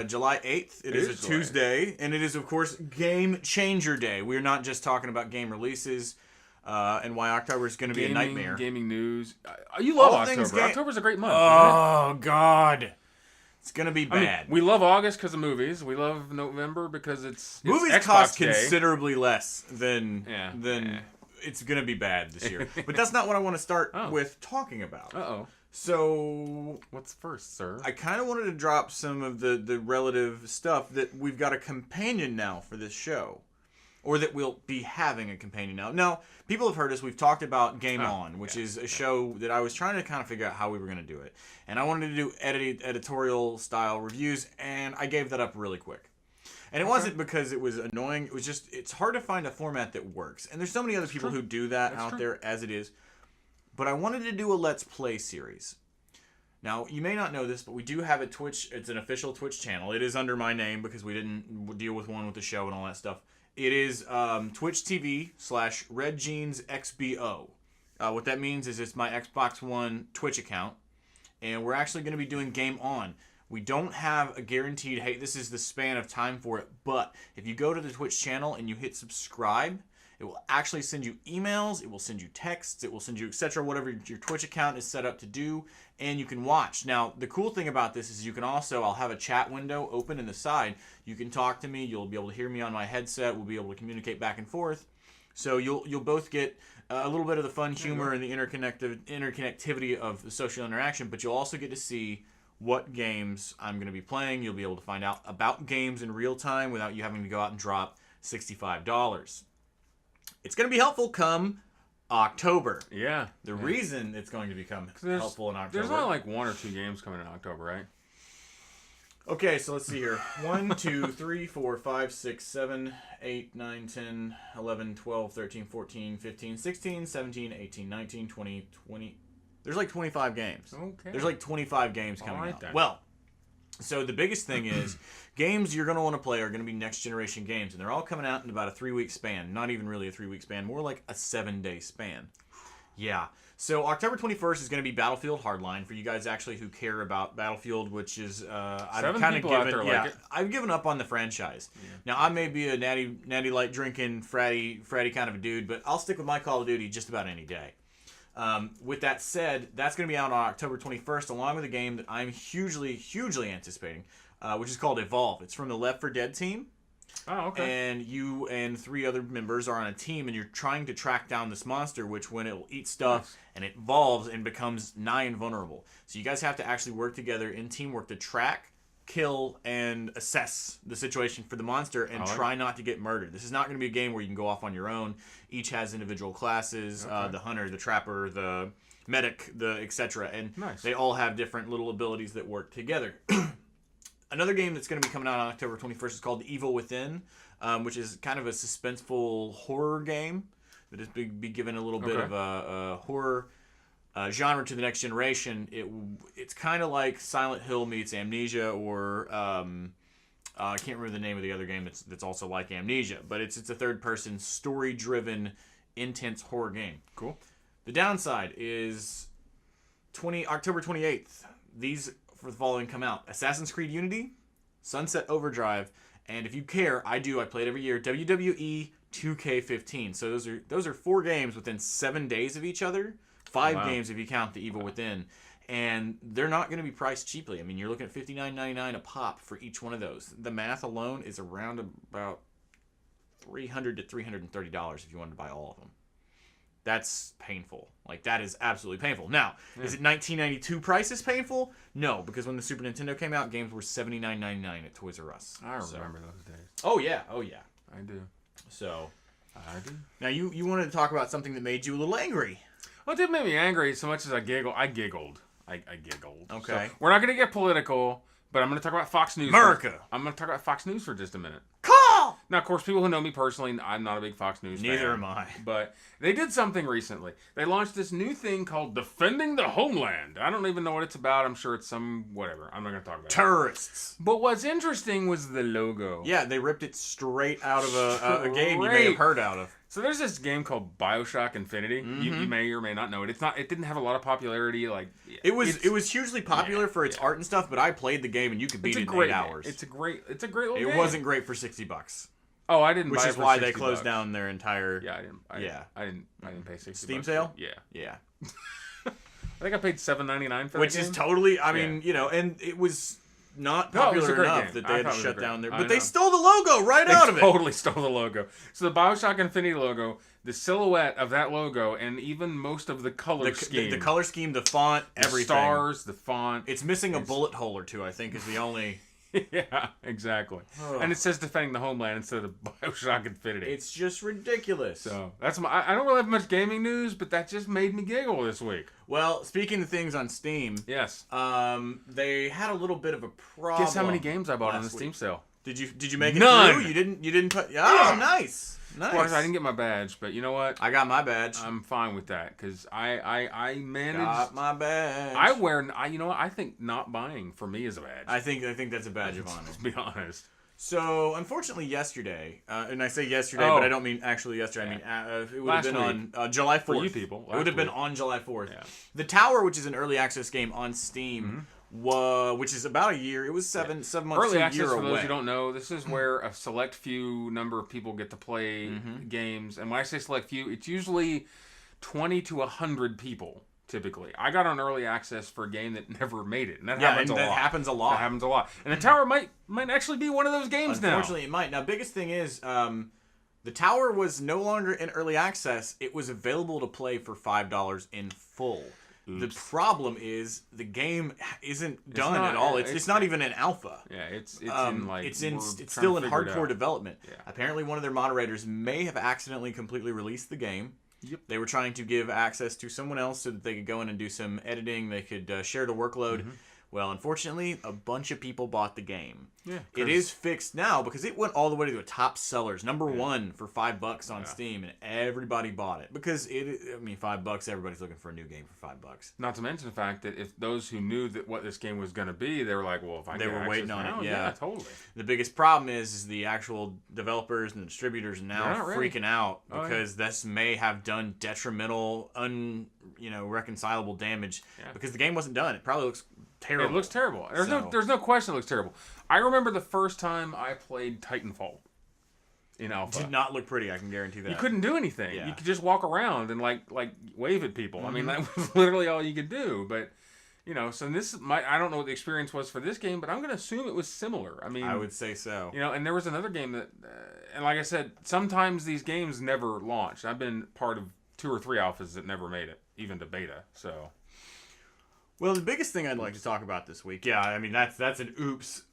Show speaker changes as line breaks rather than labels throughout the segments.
July 8th. It is a Tuesday, and it is, of course, Game Changer Day. We are not just talking about game releases and why October is going to be a nightmare.
Gaming news. You love October. October's a great month.
Oh, God. It's going to be bad.
We love August because of movies. We love November because it's
movies
Xbox
cost
Day.
Considerably less than it's going to be bad this year. But that's not what I want to start with talking about.
Uh-oh.
So,
what's first, sir?
I kind of wanted to drop some of the relative stuff that we've got a companion now for this show. Or that we'll be having a companion now. Now, people have heard us. We've talked about Game On, which is a show that I was trying to kind of figure out how we were going to do it. And I wanted to do editorial-style reviews, and I gave that up really quick. And it wasn't because it was annoying. It was just, it's hard to find a format that works. And there's so many other people who do that out there as it is. But I wanted to do a Let's Play series. Now, you may not know this, but we do have a Twitch. It's an official Twitch channel. It is under my name because we didn't deal with one with the show and all that stuff. It is Twitch TV/RedJeansXBO. What that means is it's my Xbox One Twitch account. And we're actually going to be doing Game On. We don't have a guaranteed, hey, this is the span of time for it. But if you go to the Twitch channel and you hit subscribe, it will actually send you emails, it will send you texts, it will send you etc. Whatever your Twitch account is set up to do, and you can watch. Now, the cool thing about this is you can also, I'll have a chat window open in the side. You can talk to me, you'll be able to hear me on my headset, we'll be able to communicate back and forth. So you'll both get a little bit of the fun humor and the interconnectivity of the social interaction, but you'll also get to see what games I'm going to be playing. You'll be able to find out about games in real time without you having to go out and drop $65. It's going to be helpful come October.
Yeah.
The reason it's going to become helpful in October.
There's only like 1 or 2 games coming in October, right?
Okay, so let's see here. 1, 2, 3, 4, 5, 6, 7, 8, 9, 10, 11, 12, 13, 14, 15, 16, 17, 18, 19, 20, 20. There's like 25 games.
Okay.
There's like 25 games coming out.
Then.
Well, so the biggest thing is games you're going to want to play are going to be next generation games, and they're all coming out in about a 3-week span. Not even really a 3-week span, more like a 7-day span. Yeah. So October 21st is going to be Battlefield Hardline for you guys actually who care about Battlefield, which is I've given up on the franchise. Yeah. Now I may be a natty light drinking fratty kind of a dude, but I'll stick with my Call of Duty just about any day. With that said, that's going to be out on October 21st, along with a game that I'm hugely anticipating, which is called Evolve. It's from the Left 4 Dead team.
Oh, okay.
And you and 3 other members are on a team, and you're trying to track down this monster, which when it will eat stuff, and it evolves and becomes nigh invulnerable. So you guys have to actually work together in teamwork to track, kill, and assess the situation for the monster and try not to get murdered. This is not going to be a game where you can go off on your own. Each has individual classes, the hunter, the trapper, the medic, the etc. And they all have different little abilities that work together. Another game that's going to be coming out on October 21st is called The Evil Within, which is kind of a suspenseful horror game that is be given a little bit of a horror genre to the next generation. It's kind of like Silent Hill meets Amnesia, or I can't remember the name of the other game that's also like Amnesia, but it's a third-person, story-driven, intense horror game.
Cool.
The downside is October 28th. These for the following come out: Assassin's Creed Unity, Sunset Overdrive, and if you care, I play it every year, WWE 2K15. So those are 4 games within 7 days of each other. 5 games if you count The Evil Within. And they're not going to be priced cheaply. I mean, you're looking at $59.99 a pop for each one of those. The math alone is around about $300 to $330 if you wanted to buy all of them. That's painful. Like, that is absolutely painful. Now, is it 1992 prices painful? No, because when the Super Nintendo came out, games were $79.99 at Toys R Us.
I remember those days.
Oh, yeah.
I do.
So,
I do.
Now, you wanted to talk about something that made you a little angry.
Well, it didn't make me angry so much as I giggled. I giggled.
Okay.
So, we're not going to get political, but I'm going to talk about Fox News. I'm going to talk about Fox News for just a minute.
Call!
Now, of course, people who know me personally, I'm not a big Fox News fan.
Neither am I.
But they did something recently. They launched this new thing called Defending the Homeland. I don't even know what it's about. I'm sure it's some whatever. I'm not going to talk about
terrorists.
But what's interesting was the logo.
Yeah, they ripped it straight out of a game you may have heard out of.
So there's this game called BioShock Infinity. You may or may not know it. It didn't have a lot of popularity. Like
it was hugely popular for its art and stuff, but I played the game and you could beat it in 8 hours.
It's a great little game.
It wasn't great for $60.
Oh, I didn't.
Which
buy
is
it for
why they
$60.
closed down their entire.
Yeah, I didn't pay $60.
Steam sale.
Yeah.
Yeah.
I think I paid $7.99 for
Which
that game.
is totally. I mean, and it was not popular enough
game.
that they had to shut down there. But
I
they
know.
stole the logo right out of it.
Totally stole the logo. So the BioShock Infinity logo, the silhouette of that logo, and even most of the color scheme.
The color scheme, the font,
the
everything.
stars, the font.
It's missing a bullet hole or two, I think, is the only.
Yeah, exactly. And it says defending the homeland instead of BioShock Infinity.
It's just ridiculous.
So that's I don't really have much gaming news, but that just made me giggle this week.
Well, speaking of things on Steam,
yes,
they had a little bit of a problem.
Guess how many games I bought on the
week.
Steam sale?
Did you make it
None.
through? You didn't put. Oh, nice.
Of course, I didn't get my badge, but you know what?
I got my badge.
I'm fine with that because I managed.
Got my badge.
You know what? I think not buying for me is a badge.
I think that's a badge of honor.
To be honest.
So unfortunately, yesterday, and I say yesterday, but I don't mean actually yesterday. I mean it would have been on July 4th.
For you people,
it would have been on July 4th.
Yeah.
The Tower, which is an early access game on Steam, which is about a year. It was seven months
early
to a
access,
year
for
away.
those who don't know, this is where a select few number of people get to play games. And when I say select few, it's usually 20 to 100 people. Typically, I got on early access for a game that never made it, and that happens a lot.
That happens a lot.
That happens a lot. And the Tower might actually be one of those games now.
Unfortunately, it might. Now, biggest thing is, the Tower was no longer in early access. It was available to play for $5 in full.
Oops.
The problem is the game isn't done at all. It's not even in alpha.
Yeah, it's
still in hardcore development.
Yeah.
Apparently, one of their moderators may have accidentally completely released the game.
Yep.
They were trying to give access to someone else so that they could go in and do some editing. They could share the workload. Well, unfortunately, a bunch of people bought the game.
Yeah,
it is fixed now because it went all the way to the top sellers, number one for $5 on Steam, and everybody bought it because $5. Everybody's looking for a new game for $5.
Not to mention the fact that if those who knew that what this game was going to be, they were like, "Well, if I
they
get
were waiting on
now,
it." Yeah,
totally.
The biggest problem is the actual developers and the distributors are now freaking out because this may have done detrimental, reconcilable damage because the game wasn't done. It probably looks terrible.
It looks terrible. There's no question it looks terrible. I remember the first time I played Titanfall in alpha.
Did not look pretty, I can guarantee that.
You couldn't do anything.
Yeah.
You could just walk around and like wave at people. I mean, that was literally all you could do. But so I don't know what the experience was for this game, but I'm going to assume it was similar. I mean,
I would say so.
And there was another game that, and like I said, sometimes these games never launched. I've been part of 2 or 3 alphas that never made it, even to beta. So.
Well, the biggest thing I'd like to talk about this week, that's an oops.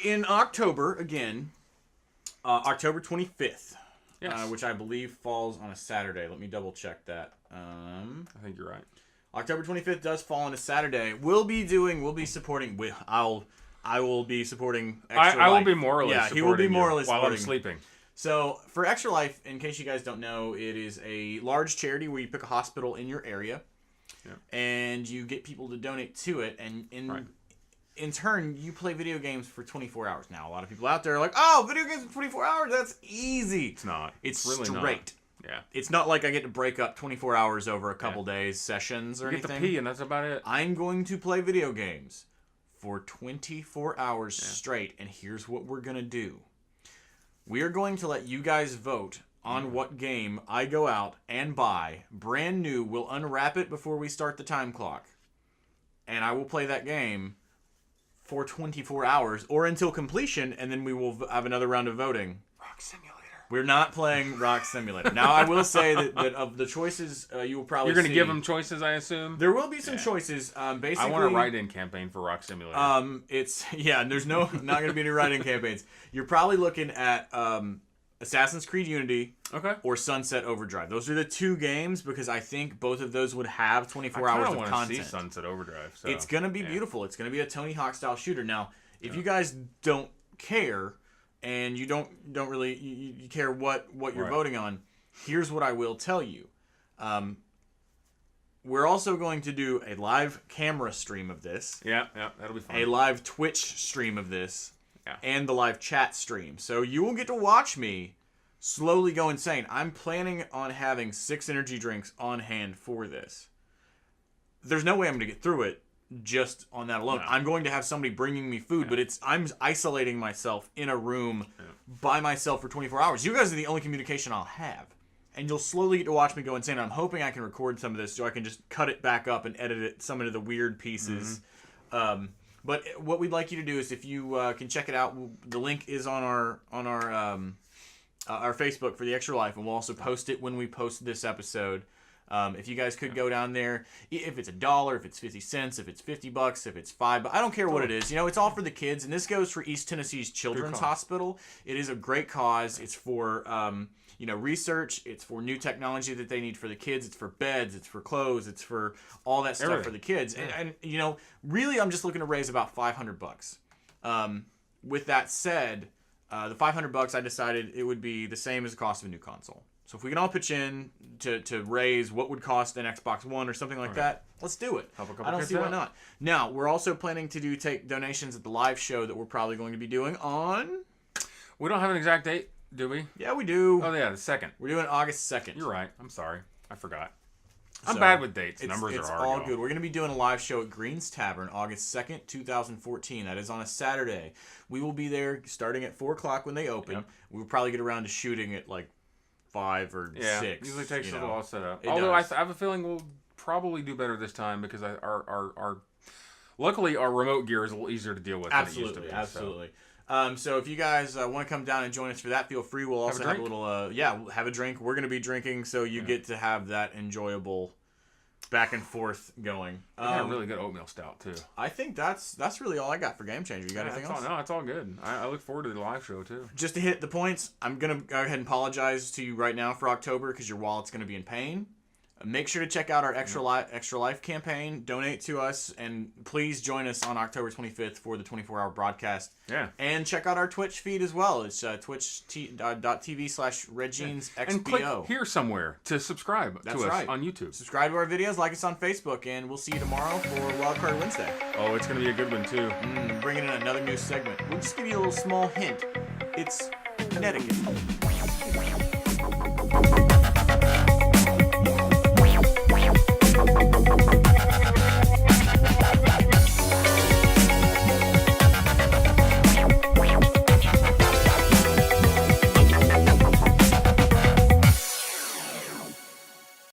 In October, again, October 25th, which I believe falls on a Saturday. Let me double check that.
I think you're right.
October 25th does fall on a Saturday. We'll be supporting. I will be supporting Extra Life.
I will be morally supporting
he will be morally
while
supporting
I'm sleeping.
So, for Extra Life, in case you guys don't know, it is a large charity where you pick a hospital in your area. Yeah. And you get people to donate to it, and in turn, you play video games for 24 hours. Now, a lot of people out there are like, "Oh, video games for 24 hours? That's easy."
It's not.
It's
really
straight.
Not. Yeah.
It's not like I get to break up 24 hours over a couple days, sessions, or anything.
You get to pee, and that's about it.
I'm going to play video games for 24 hours straight, and here's what we're going to do. We are going to let you guys vote on what game I go out and buy. Brand new. We'll unwrap it before we start the time clock. And I will play that game for 24 hours or until completion, and then we will have another round of voting.
Rock Simulator.
We're not playing Rock Simulator. Now, I will say that of the choices you will probably
You're going to give them choices, I assume?
There will be some choices. Basically,
I want a write-in campaign for Rock Simulator.
There's not going to be any write-in campaigns. You're probably looking at Assassin's Creed Unity or Sunset Overdrive. Those are the 2 games because I think both of those would have 24 hours of content.
I want to see Sunset Overdrive. So,
it's going to be beautiful. It's going to be a Tony Hawk style shooter. Now, if you guys don't care and you don't really you care what you're voting on, here's what I will tell you. We're also going to do a live camera stream of this.
Yeah, that'll be fun.
A live Twitch stream of this.
Yeah.
And the live chat stream. So you will get to watch me slowly go insane. I'm planning on having 6 energy drinks on hand for this. There's no way I'm going to get through it just on that alone.
No.
I'm going to have somebody bringing me food, but I'm isolating myself in a room by myself for 24 hours. You guys are the only communication I'll have. And you'll slowly get to watch me go insane. I'm hoping I can record some of this so I can just cut it back up and edit it, some of the weird pieces. But what we'd like you to do is, if you can check it out, the link is on our Facebook for the Extra Life, and we'll also post it when we post this episode. If you guys could go down there, if it's $1, if it's 50 cents, if it's $50, if it's $5, I don't care what it is. You know, it's all for the kids, and this goes for East Tennessee's Children's Hospital. It is a great cause. It's for research. It's for new technology that they need for the kids. It's for beds. It's for clothes. It's for all that stuff for the kids. And really, I'm just looking to raise about $500. With that said, the $500, I decided it would be the same as the cost of a new console. So if we can all pitch in to raise what would cost an Xbox One or something like that, let's do it. I don't see why not. Now, we're also planning to take donations at the live show that we're probably going to be doing on...
We don't have an exact date, do we?
Yeah, we do.
Oh, yeah, the 2nd.
We're doing August 2nd.
You're right. I'm sorry. I forgot. I'm bad with dates. Numbers
it's
are hard.
It's all good. We're going to be doing a live show at Green's Tavern August 2nd, 2014. That is on a Saturday. We will be there starting at 4 o'clock when they open. Yep. We'll probably get around to shooting at like 5 or 6.
Yeah, usually takes a little while to set up.
Although
I have a feeling we'll probably do better this time because luckily our remote gear is a little easier to deal with than it used to be.
Absolutely. So if you guys want to come down and join us for that, feel free. We'll also have a little, we'll have a drink. We're going to be drinking, so you get to have that enjoyable back and forth going.
We got a really good oatmeal stout too.
I think that's really all I got for Game Changer. You got anything else?
No, it's all good. I look forward to the live show too.
Just to hit the points, I'm going to go ahead and apologize to you right now for October because your wallet's going to be in pain. Make sure to check out our Extra Life campaign. Donate to us, and please join us on October 25th for the 24-hour broadcast.
Yeah.
And check out our Twitch feed as well. It's twitch.tv/RedJeansXBO.
And click here somewhere to subscribe to us on YouTube.
Subscribe to our videos, like us on Facebook, and we'll see you tomorrow for Wildcard Wednesday.
Oh, it's going to be a good one, too.
Bringing in another new segment. We'll just give you a little small hint. It's Connecticut.